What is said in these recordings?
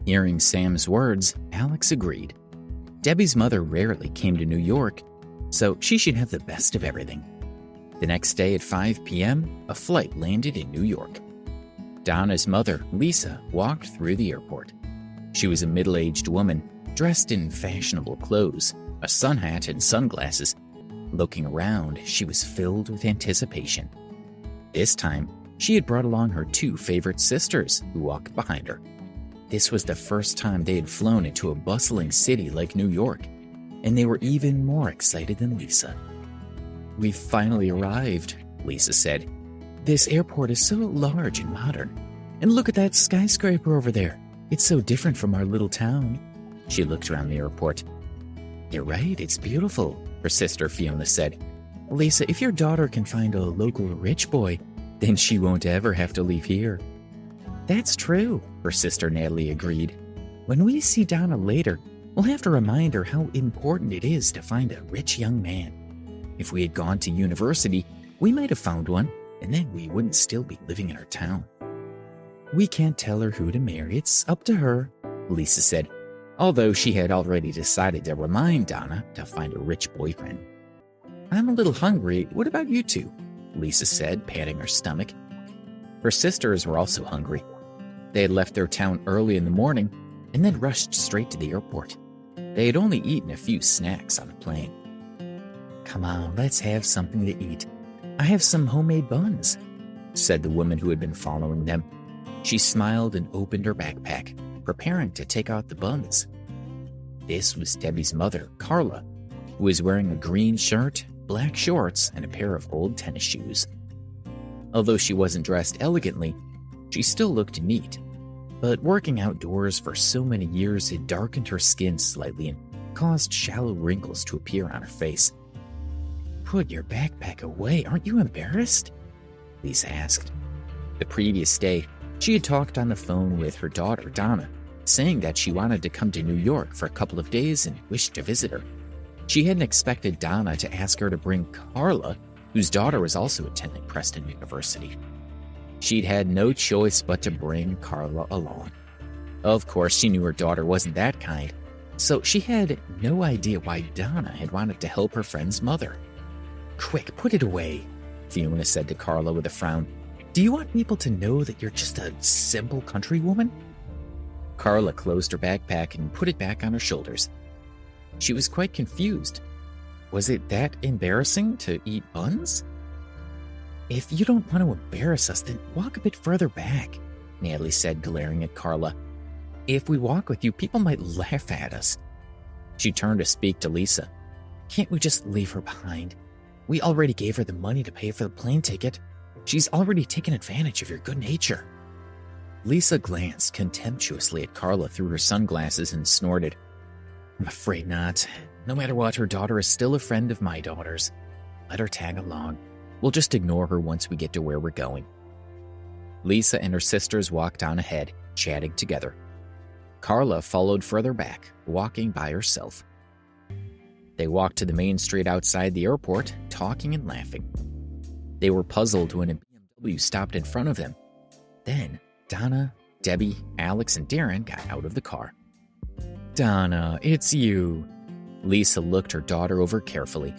Hearing Sam's words, Alex agreed. Debbie's mother rarely came to New York, so she should have the best of everything. The next day at 5 p.m., a flight landed in New York. Donna's mother, Lisa, walked through the airport. She was a middle-aged woman, dressed in fashionable clothes, a sun hat and sunglasses. Looking around, she was filled with anticipation. This time, she had brought along her two favorite sisters, who walked behind her. This was the first time they had flown into a bustling city like New York, and they were even more excited than Lisa. "We've finally arrived," Lisa said. "This airport is so large and modern. And look at that skyscraper over there. It's so different from our little town." She looked around the airport. "You're right, it's beautiful," her sister Fiona said. "Lisa, if your daughter can find a local rich boy, then she won't ever have to leave here." "That's true," her sister Natalie agreed. "When we see Donna later, we'll have to remind her how important it is to find a rich young man. If we had gone to university, we might have found one, and then we wouldn't still be living in our town." "We can't tell her who to marry. It's up to her," Lisa said, although she had already decided to remind Donna to find a rich boyfriend. "I'm a little hungry. What about you two?" Lisa said, patting her stomach. Her sisters were also hungry. They had left their town early in the morning and then rushed straight to the airport. They had only eaten a few snacks on the plane. "Come on, let's have something to eat. I have some homemade buns," said the woman who had been following them. She smiled and opened her backpack, preparing to take out the buns. This was Debbie's mother, Carla, who was wearing a green shirt, black shorts, and a pair of old tennis shoes. Although she wasn't dressed elegantly, she still looked neat. But working outdoors for so many years had darkened her skin slightly and caused shallow wrinkles to appear on her face. "Put your backpack away, aren't you embarrassed?" Lisa asked. The previous day, she had talked on the phone with her daughter, Donna, saying that she wanted to come to New York for a couple of days and wished to visit her. She hadn't expected Donna to ask her to bring Carla, whose daughter was also attending Preston University. She'd had no choice but to bring Carla along. Of course, she knew her daughter wasn't that kind, so she had no idea why Donna had wanted to help her friend's mother. "Quick, put it away," Fiona said to Carla with a frown. "Do you want people to know that you're just a simple country woman?" Carla closed her backpack and put it back on her shoulders. She was quite confused. Was it that embarrassing to eat buns? "If you don't want to embarrass us, then walk a bit further back," Natalie said, glaring at Carla. "If we walk with you, people might laugh at us." She turned to speak to Lisa. "Can't we just leave her behind? We already gave her the money to pay for the plane ticket. She's already taken advantage of your good nature." Lisa glanced contemptuously at Carla through her sunglasses and snorted. "I'm afraid not. No matter what, her daughter is still a friend of my daughter's. Let her tag along. We'll just ignore her once we get to where we're going." Lisa and her sisters walked on ahead, chatting together. Carla followed further back, walking by herself. They walked to the main street outside the airport, talking and laughing. They were puzzled when a BMW stopped in front of them. Then, Donna, Debbie, Alex, and Darren got out of the car. "Donna, it's you." Lisa looked her daughter over carefully.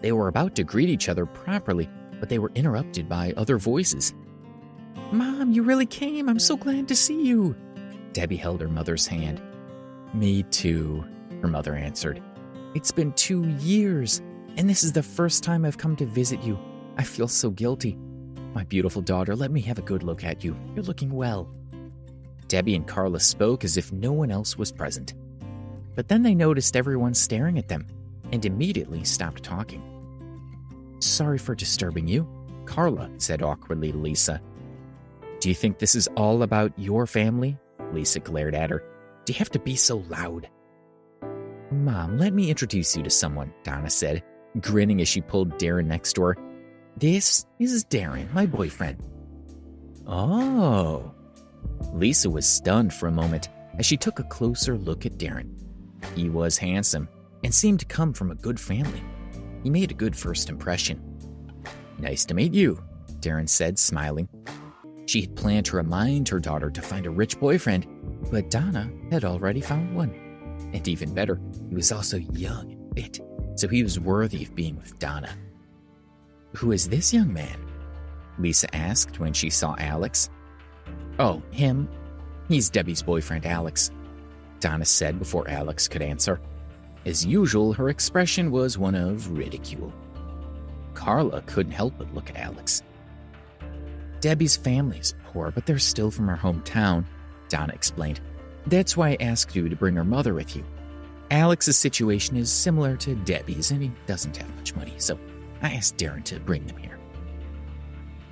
They were about to greet each other properly, but they were interrupted by other voices. "Mom, you really came. I'm so glad to see you." Debbie held her mother's hand. "Me too," her mother answered. "It's been 2 years, and this is the first time I've come to visit you. I feel so guilty. My beautiful daughter, let me have a good look at you. You're looking well." Debbie and Carla spoke as if no one else was present. But then they noticed everyone staring at them and immediately stopped talking. "Sorry for disturbing you," Carla said awkwardly to Lisa. "Do you think this is all about your family?" Lisa glared at her. "Do you have to be so loud?" "Mom, let me introduce you to someone," Donna said, grinning as she pulled Darren next to her. "This is Darren, my boyfriend." "Oh." Lisa was stunned for a moment as she took a closer look at Darren. He was handsome and seemed to come from a good family. He made a good first impression. "Nice to meet you," Darren said, smiling. She had planned to remind her daughter to find a rich boyfriend, But Donna had already found one. And even better, he was also young and fit, so he was worthy of being with Donna. "Who is this young man?" Lisa asked when she saw Alex. "Oh, him? He's Debbie's boyfriend, Alex," Donna said before Alex could answer. As usual, her expression was one of ridicule. Carla couldn't help but look at Alex. "Debbie's family is poor, but they're still from her hometown," Donna explained. "That's why I asked you to bring her mother with you. Alex's situation is similar to Debbie's, and he doesn't have much money, so I asked Darren to bring them here."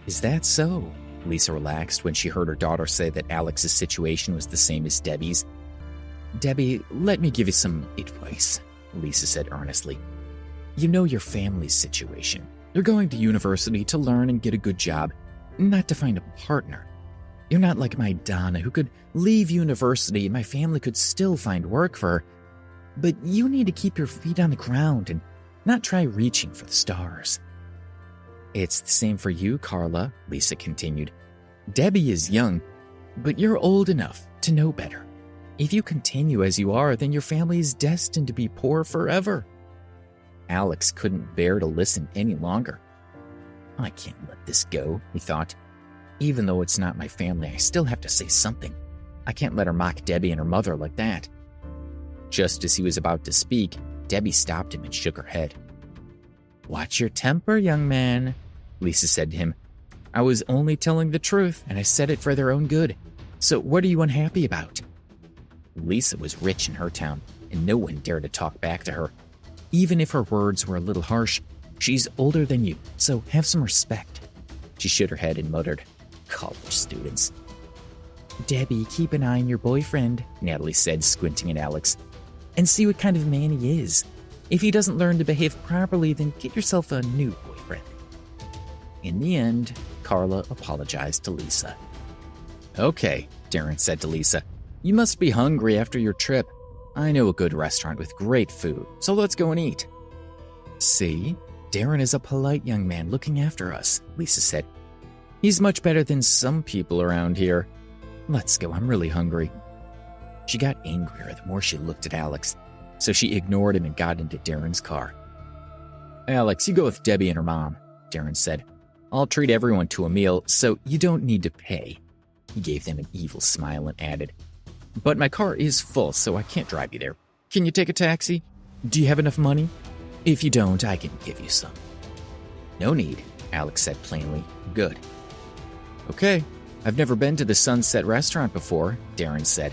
"Is that so?" Lisa relaxed when she heard her daughter say that Alex's situation was the same as Debbie's. "Debbie, let me give you some advice," Lisa said earnestly. "You know your family's situation. You're going to university to learn and get a good job, not to find a partner. You're not like my Donna, who could leave university and my family could still find work for her. But you need to keep your feet on the ground and not try reaching for the stars." "It's the same for you, Carla," Lisa continued. "Debbie is young, but you're old enough to know better. If you continue as you are, then your family is destined to be poor forever." Alex couldn't bear to listen any longer. "I can't let this go," he thought. "Even though it's not my family, I still have to say something. I can't let her mock Debbie and her mother like that." Just as he was about to speak, Debbie stopped him and shook her head. "Watch your temper, young man," Lisa said to him. "I was only telling the truth, and I said it for their own good. So what are you unhappy about?" Lisa was rich in her town, and no one dared to talk back to her. Even if her words were a little harsh, she's older than you, so have some respect. She shook her head and muttered, "College students." "Debbie, keep an eye on your boyfriend," Natalie said, squinting at Alex, "and see what kind of man he is. If he doesn't learn to behave properly, then get yourself a new boyfriend." In the end, Carla apologized to Lisa. "Okay," Darren said to Lisa, "you must be hungry after your trip. I know a good restaurant with great food, so let's go and eat." "See, Darren is a polite young man looking after us," Lisa said. "He's much better than some people around here. Let's go, I'm really hungry." She got angrier the more she looked at Alex, so she ignored him and got into Darren's car. "Alex, you go with Debbie and her mom," Darren said. "I'll treat everyone to a meal, so you don't need to pay." He gave them an evil smile and added, "But my car is full, so I can't drive you there. Can you take a taxi? Do you have enough money? If you don't, I can give you some." "No need," Alex said plainly. "Good." "Okay, I've never been to the Sunset restaurant before," Darren said.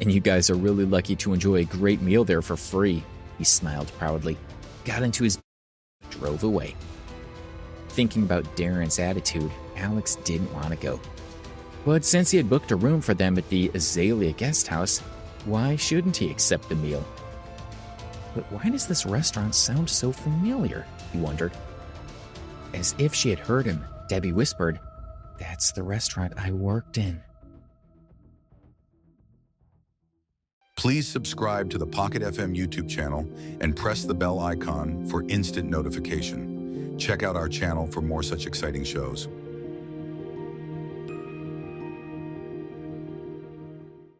"And you guys are really lucky to enjoy a great meal there for free." He smiled proudly, got into his drove away. Thinking about Darren's attitude, Alex didn't want to go. But since he had booked a room for them at the Azalea guest house, why shouldn't he accept the meal? But why does this restaurant sound so familiar? He wondered. As if she had heard him, Debbie whispered, "That's the restaurant I worked in." Please subscribe to the Pocket FM YouTube channel and press the bell icon for instant notification. Check out our channel for more such exciting shows.